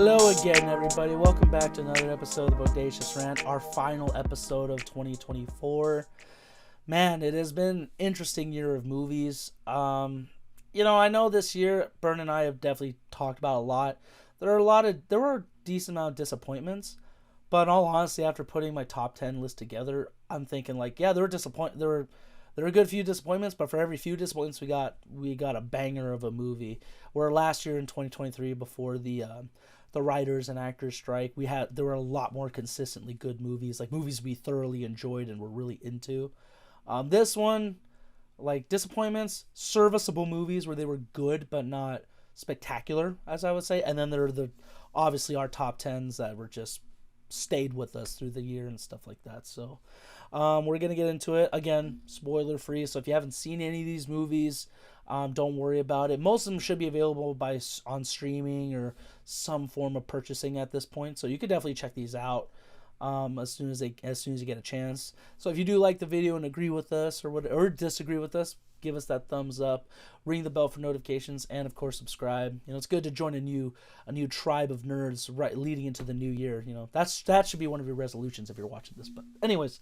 Hello again, everybody. Welcome back to another episode of the Bodacious Rant, our final episode of 2024. Man, it has been an interesting year of movies. I know this year, Bern and I have definitely talked about a lot. There were a decent amount of disappointments, but in all honesty, after putting my top 10 list together, I'm thinking like, yeah, there were a good few disappointments, but for every few disappointments we got a banger of a movie. Where last year in 2023, before the writers and actors strike, there were a lot more consistently good movies, like movies we thoroughly enjoyed and were really into. This one, like disappointments, serviceable movies where they were good but not spectacular, as I would say, and then there are the obviously our top tens that were just stayed with us through the year and stuff like that. So we're gonna get into it again, spoiler free. So if you haven't seen any of these movies, don't worry about it. Most of them should be available on streaming or some form of purchasing at this point. So you could definitely check these out as soon as you get a chance. So if you do like the video and agree with us or disagree with us, give us that thumbs up, ring the bell for notifications, and of course subscribe. It's good to join a new tribe of nerds right leading into the new year. That should be one of your resolutions if you're watching this. But anyways,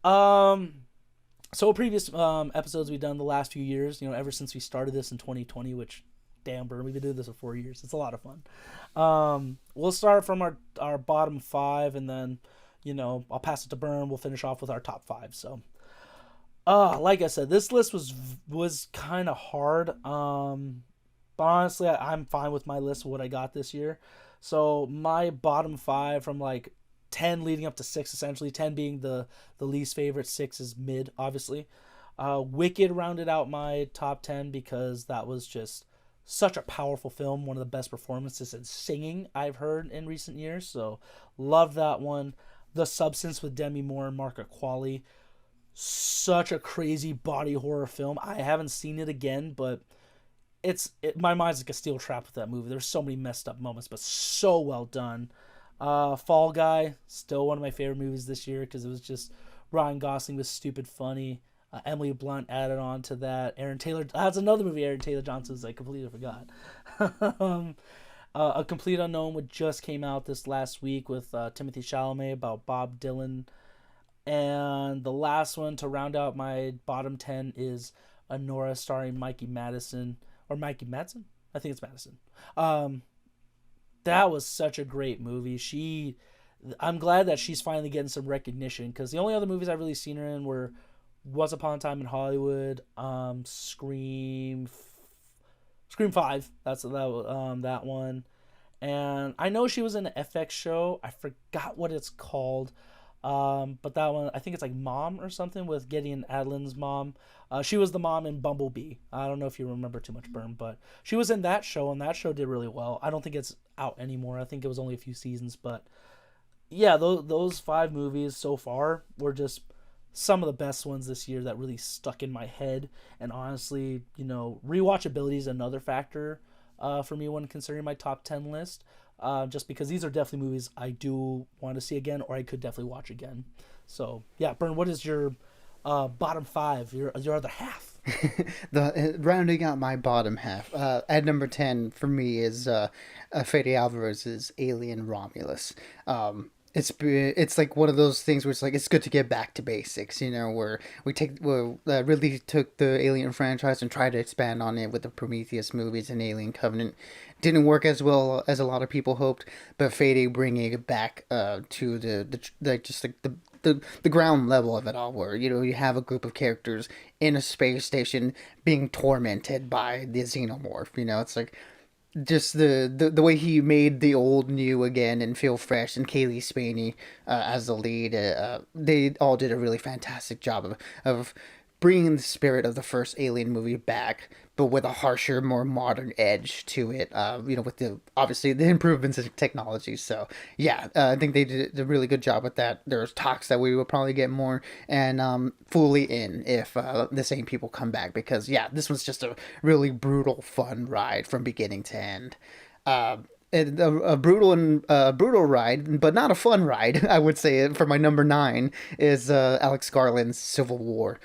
so previous episodes we've done the last few years, ever since we started this in 2020, which, damn, bro, we've been doing this for 4 years. It's a lot of fun. We'll start from our bottom five, and then, I'll pass it to Bern. We'll finish off with our top five. So, like I said, this list was kind of hard. But honestly, I'm fine with my list of what I got this year. So my bottom five from like 10 leading up to 6, essentially 10 being the least favorite, 6 is mid, obviously. Wicked rounded out my top 10 because that was just such a powerful film, one of the best performances in singing I've heard in recent years, so love that one. The Substance with Demi Moore and Mark Aquali, such a crazy body horror film. I haven't seen it again, but my mind's like a steel trap with that movie. There's so many messed up moments, but so well done. Fall Guy, still one of my favorite movies this year because it was just Ryan Gosling was stupid funny. Emily Blunt added on to that. Aaron Taylor, that's another movie Aaron Taylor Johnson's I completely forgot. A Complete Unknown, which just came out this last week with Timothy Chalamet about Bob Dylan. And the last one to round out my bottom 10 is Anora starring Mikey Madison. Or Mikey Madsen? I think it's Madison. That was such a great movie. I'm glad that she's finally getting some recognition because the only other movies I've really seen her in were Once Upon a Time in Hollywood, Scream 5. That's that one, and I know she was in an FX show. I forgot what it's called, but that one I think it's like Mom or something with Gideon Adlin's mom. She was the mom in Bumblebee. I don't know if you remember too much, Bern, but she was in that show, and that show did really well. I don't think it's out anymore. I think it was only a few seasons, but yeah, those 5 movies so far were just some of the best ones this year that really stuck in my head. And honestly, rewatchability is another factor for me when considering my top 10 list. Just because these are definitely movies I do want to see again, or I could definitely watch again. So yeah, Bern, what is your bottom 5? Your other half. Rounding out my bottom half, at number 10 for me is Fede Alvarez's Alien Romulus. It's like one of those things where it's good to get back to basics, where we really took the Alien franchise and tried to expand on it with the Prometheus movies and Alien Covenant. Didn't work as well as a lot of people hoped, but Fede bringing it back to the ground level of it all, where you have a group of characters in a space station being tormented by the xenomorph. It's like just the way he made the old new again and feel fresh, and Kaylee Spaney as the lead, they all did a really fantastic job of bringing the spirit of the first Alien movie back, but with a harsher, more modern edge to it. With obviously the improvements in technology. So yeah, I think they did a really good job with that. There's talks that we will probably get more, and fully in if the same people come back, because yeah, this was just a really brutal, fun ride from beginning to end. a brutal and brutal ride, but not a fun ride. I would say for my number nine is Alex Garland's Civil War.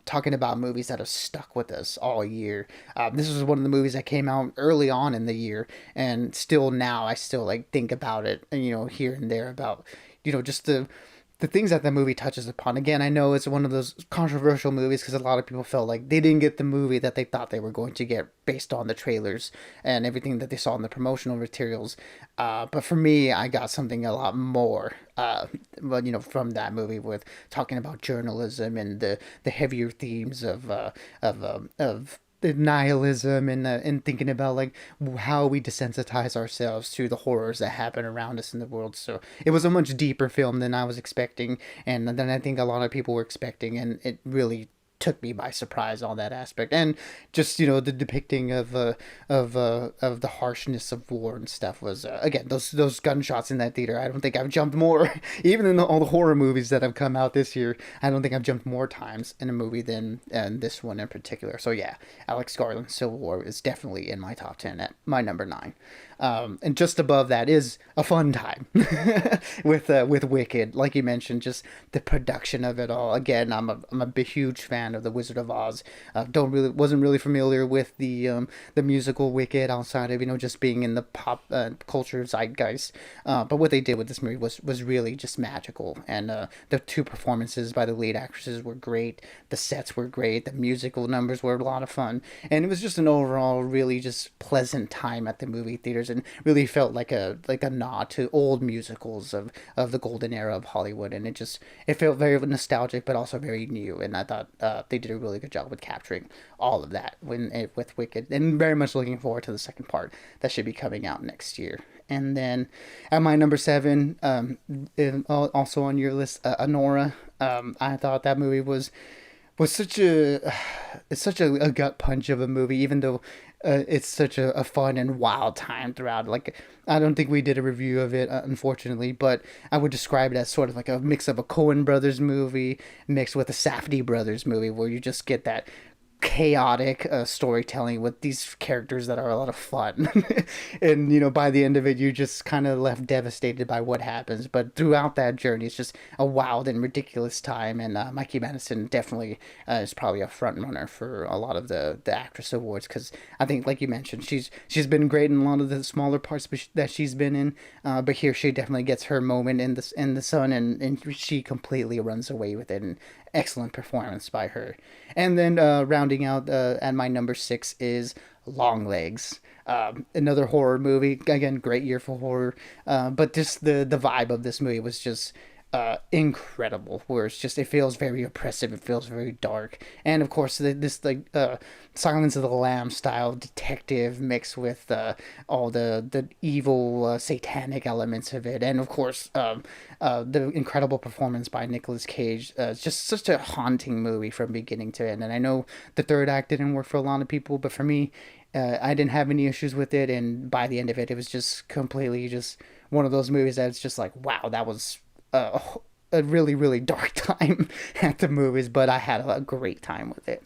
Talking about movies that have stuck with us all year. This was one of the movies that came out early on in the year, and still now I still like think about it, here and there about just the things that the movie touches upon. Again, I know it's one of those controversial movies because a lot of people felt like they didn't get the movie that they thought they were going to get based on the trailers and everything that they saw in the promotional materials. But for me, I got something a lot more. Well, from that movie with talking about journalism and the heavier themes of the nihilism and thinking about like how we desensitize ourselves to the horrors that happen around us in the world. So it was a much deeper film than I was expecting, and than I think a lot of people were expecting, and it really took me by surprise on that aspect, and just the depicting of the harshness of war and stuff was again those gunshots in that theater. I don't think I've jumped more even in all the horror movies that have come out this year. I don't think I've jumped more times in a movie than this one in particular. So yeah, Alex Garland's Civil War is definitely in my top 10 at my number 9. And just above that is a fun time with Wicked, like you mentioned, just the production of it all. Again, I'm a big, huge fan of The Wizard of Oz. Don't really wasn't really familiar with the musical Wicked outside of just being in the pop culture zeitgeist. But what they did with this movie was really just magical, and the two performances by the lead actresses were great. The sets were great. The musical numbers were a lot of fun, and it was just an overall really just pleasant time at the movie theaters, and really felt like a nod to old musicals of the golden era of Hollywood, and it felt very nostalgic but also very new, and I thought they did a really good job with capturing all of that with Wicked, and very much looking forward to the second part that should be coming out next year. And then at my number 7, also on your list, Anora. I thought that movie was such a it's such a gut punch of a movie, even though it's such a fun and wild time throughout. Like, I don't think we did a review of it, unfortunately, but I would describe it as sort of like a mix of a Coen Brothers movie mixed with a Safdie Brothers movie, where you just get that chaotic storytelling with these characters that are a lot of fun. And by the end of it, you're just kind of left devastated by what happens, but throughout that journey it's just a wild and ridiculous time. And Mikey Madison definitely is probably a front runner for a lot of the actress awards, because I think, like you mentioned, she's been great in a lot of the smaller parts that she's been in, but here she definitely gets her moment in the sun, and she completely runs away with it, and excellent performance by her. And then rounding out at my number 6 is Longlegs. Another horror movie. Again, great year for horror. But just the vibe of this movie was just incredible. Where it feels very oppressive. It feels very dark. And of course, this like Silence of the Lambs style detective mixed with all the evil satanic elements of it, and of course the incredible performance by Nicolas Cage. It's just such a haunting movie from beginning to end. And I know the third act didn't work for a lot of people, but for me, I didn't have any issues with it. And by the end of it, it was just completely just one of those movies that's just like, wow, that was a, a really, really dark time at the movies, but I had a great time with it.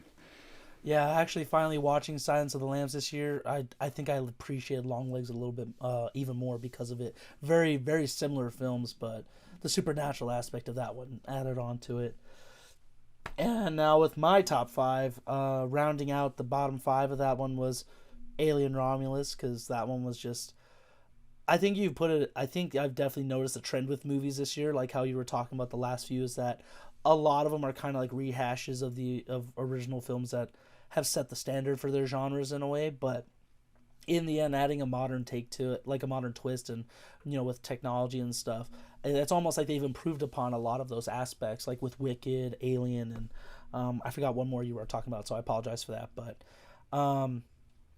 Yeah, actually, finally watching Silence of the Lambs this year, I think I appreciated Longlegs a little bit even more because of it. Very very similar films, but the supernatural aspect of that one added on to it. And now with my top 5, rounding out the bottom 5 of that one was Alien Romulus, because that one was just. I think you put it. I think I've definitely noticed a trend with movies this year, like how you were talking about the last few, is that a lot of them are kind of like rehashes of original films that have set the standard for their genres in a way, but in the end adding a modern take to it, like a modern twist, and with technology and stuff, it's almost like they've improved upon a lot of those aspects, like with Wicked, Alien, and I forgot one more you were talking about, so I apologize for that. But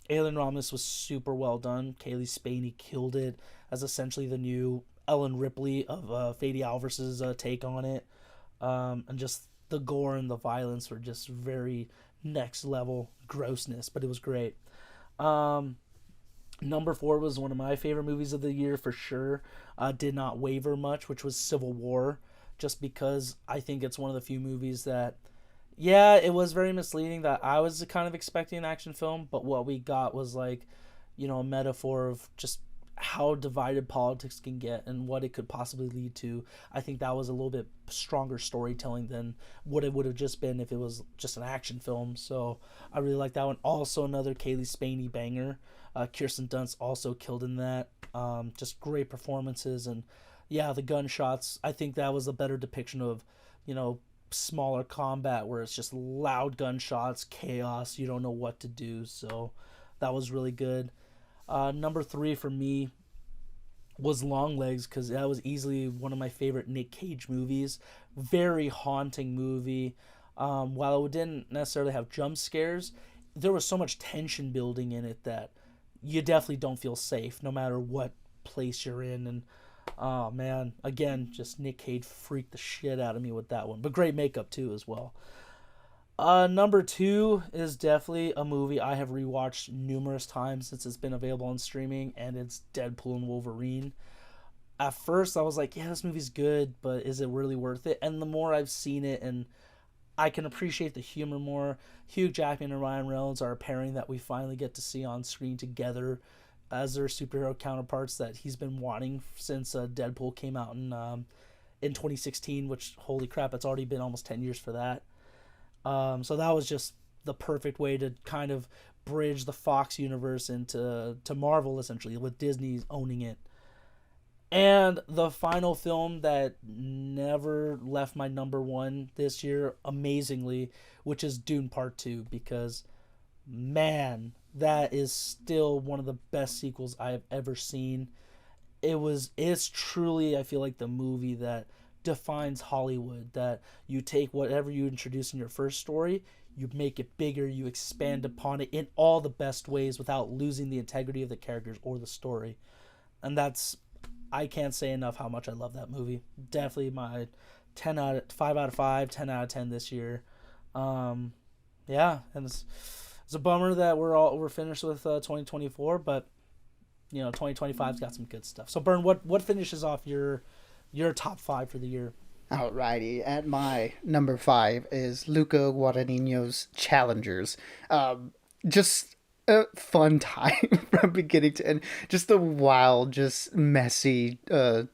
Alien Romulus was super well done. Kaylee Spaney killed it as essentially the new Ellen Ripley of Fady Alvarez's take on it, and just the gore and the violence were just very next level grossness, but it was great. Number 4 was one of my favorite movies of the year for sure. Did not waver much, which was Civil War, just because I think it's one of the few movies that, yeah, it was very misleading that I was kind of expecting an action film, but what we got was like, a metaphor of just how divided politics can get and what it could possibly lead to. I think that was a little bit stronger storytelling than what it would have just been if it was just an action film. So I really like that one. Also, another Kaylee Spaney banger. Kirsten Dunst also killed in that. Just great performances, and yeah, the gunshots. I think that was a better depiction of, you know, smaller combat where it's just loud gunshots, chaos. You don't know what to do. So that was really good. Number three for me was Long Legs because that was easily one of my favorite Nick Cage movies. Very haunting movie. While it didn't necessarily have jump scares, there was so much tension building in it that you definitely don't feel safe no matter what place you're in. And oh man, again, just Nick Cage freaked the shit out of me with that one. But great makeup too as well. Number two is definitely a movie I have rewatched numerous times since it's been available on streaming, and it's Deadpool and Wolverine. At first, I was like, yeah, this movie's good, but is it really worth it? And the more I've seen it, and I can appreciate the humor more. Hugh Jackman and Ryan Reynolds are a pairing that we finally get to see on screen together as their superhero counterparts that he's been wanting since Deadpool came out in 2016, which, holy crap, it's already been almost 10 years for that. So that was just the perfect way to kind of bridge the Fox universe into to Marvel, essentially, with Disney owning it. And the final film that never left my number one this year, amazingly, which is Dune Part 2, because man, that is still one of the best sequels I have ever seen. It's truly, I feel like, the movie that defines Hollywood, that you take whatever you introduce in your first story, you make it bigger, you expand upon it in all the best ways without losing the integrity of the characters or the story. And that's, I can't say enough how much I love that movie. Definitely my 10 out of 5 out of 5, 10 out of 10 this year. Um yeah, and it's a bummer that we're finished with 2024, but you know, 2025's got some good stuff. So Bern, what finishes off your top 5 for the year? Alrighty, at my number 5 is Luca Guadagnino's Challengers. Just a fun time from beginning to end. Just a wild, just messy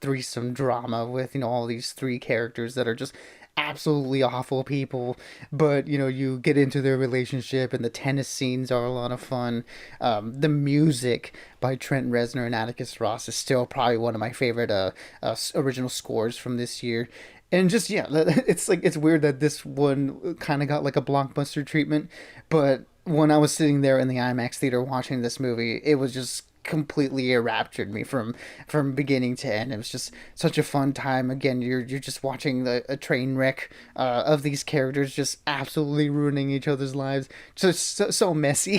threesome drama with, you know, all these three characters that are just absolutely awful people, but you know, you get into their relationship, and the tennis scenes are a lot of fun. The music by Trent Reznor and Atticus Ross is still probably one of my favorite original scores from this year. And just yeah, it's like it's weird that this one kind of got like a blockbuster treatment, but when I was sitting there in the IMAX theater watching this movie, it was just completely enraptured me from beginning to end. It was just such a fun time. Again, you're just watching a train wreck of these characters just absolutely ruining each other's lives. Just so messy.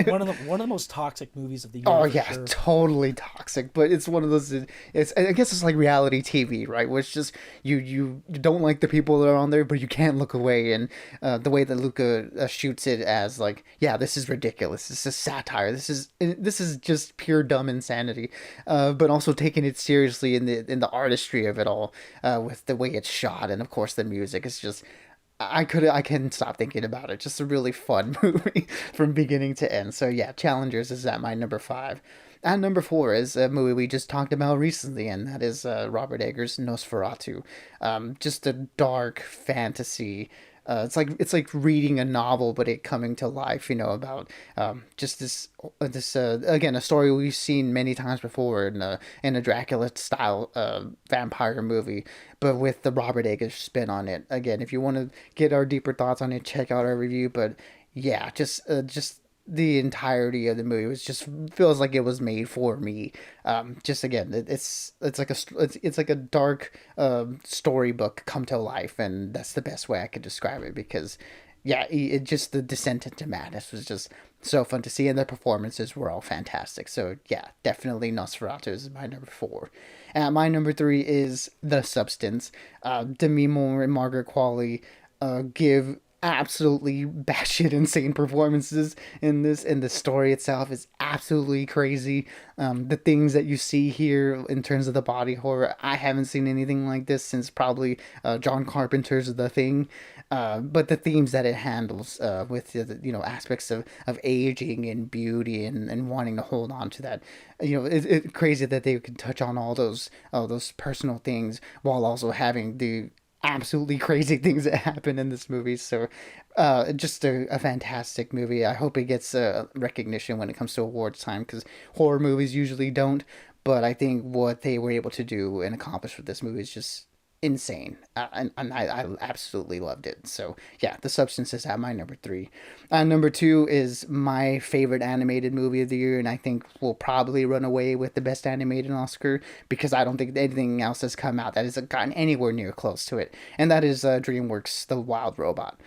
One of the most toxic movies of the year Oh for yeah, sure. totally toxic. But it's one of those. It's I guess it's like reality TV, right? Where it's just you don't like the people that are on there, but you can't look away. And the way that Luca shoots it as like, yeah, this is ridiculous. This is satire. This is just pure dumb insanity. But also taking it seriously in the artistry of it all, with the way it's shot, and of course the music. It's just I couldn't stop thinking about it. Just a really fun movie from beginning to end. So yeah, Challengers is at my number 5. And number 4 is a movie we just talked about recently, and that is Robert Eggers' Nosferatu. Just a dark fantasy. It's like reading a novel, but it coming to life. You know, about just this again, a story we've seen many times before in a Dracula style vampire movie, but with the Robert Eggers spin on it. Again, if you want to get our deeper thoughts on it, check out our review. But yeah, just the entirety of the movie was just feels like it was made for me. Just again, it's like a dark storybook come to life, and that's the best way I could describe it. Because yeah, it just the descent into madness was just so fun to see, and the performances were all fantastic. So yeah, definitely Nosferatu is my number 4. My number 3 is The Substance. Demi Moore and Margaret Qualley give absolutely batshit insane performances in this, and the story itself is absolutely crazy. The things that you see here in terms of the body horror, I haven't seen anything like this since probably John Carpenter's The Thing. But the themes that it handles with the aspects of aging and beauty and wanting to hold on to that, it's crazy that they can touch on all those personal things while also having the absolutely crazy things that happen in this movie. So, just a fantastic movie. I hope it gets recognition when it comes to awards time, because horror movies usually don't. But I think what they were able to do and accomplish with this movie is just insane. And I absolutely loved it. So, yeah, The Substance is at my number three. Number two is my favorite animated movie of the year, and I think will probably run away with the Best Animated Oscar, because I don't think anything else has come out that has gotten anywhere near close to it. And that is DreamWorks' The Wild Robot.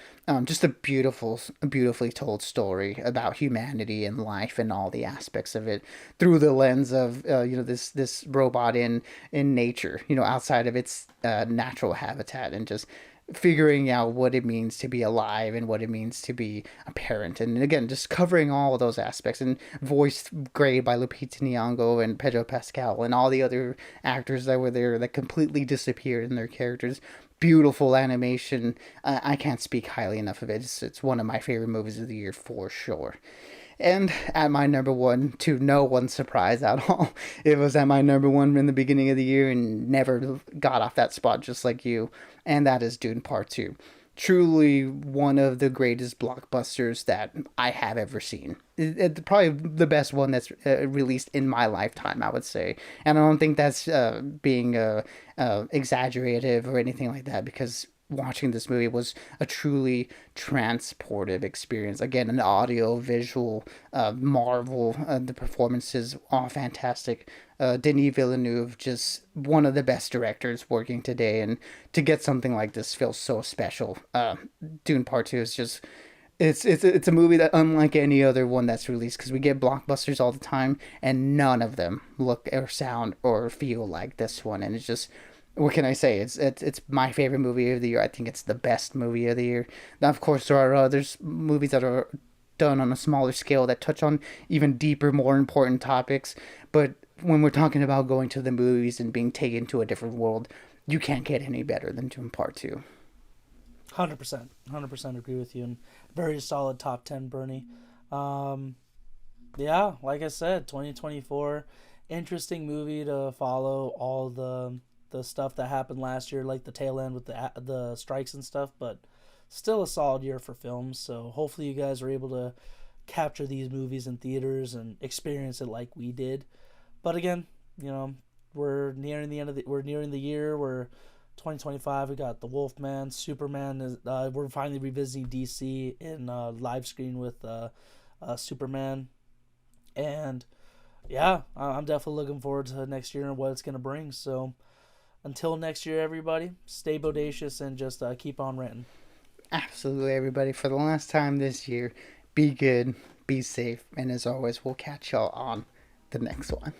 Just a beautifully told story about humanity and life and all the aspects of it through the lens of this robot in nature, outside of its natural habitat, and just figuring out what it means to be alive and what it means to be a parent. And again, just covering all of those aspects, and voiced great by Lupita Nyong'o and Pedro Pascal and all the other actors that were there that completely disappeared in their characters. Beautiful animation. I can't speak highly enough of it. It's one of my favorite movies of the year for sure. And at my number one, to no one's surprise at all, it was at my number one in the beginning of the year and never got off that spot, just like you. And that is Dune Part 2. Truly one of the greatest blockbusters that I have ever seen. It's probably the best one that's released in my lifetime, I would say. And I don't think that's being exaggerative or anything like that, because watching this movie was a truly transportive experience. Again, an audio visual marvel. The performances all fantastic. Denis Villeneuve, just one of the best directors working today, and to get something like this feels so special. Dune Part Two is just. It's a movie that unlike any other one that's released, because we get blockbusters all the time and none of them look or sound or feel like this one. And it's just, what can I say? It's my favorite movie of the year. I think it's the best movie of the year. Now, of course, there are others movies that are done on a smaller scale that touch on even deeper, more important topics. But when we're talking about going to the movies and being taken to a different world, you can't get any better than Doom Part Two. 100%, 100% agree with you, and very solid top 10, Bernie. Um, yeah, like I said, 2024, interesting movie to follow all the stuff that happened last year, like the tail end with the strikes and stuff, but still a solid year for films. So hopefully you guys are able to capture these movies in theaters and experience it like we did. But again, we're nearing the end of we're nearing the year. We're 2025. We got the Wolfman, Superman. We're finally revisiting DC in live screen with Superman, and yeah, I'm definitely looking forward to next year and what it's gonna bring. So until next year, everybody, stay bodacious and just keep on ranting. Absolutely, everybody. For the last time this year, be good, be safe, and as always, we'll catch y'all on the next one.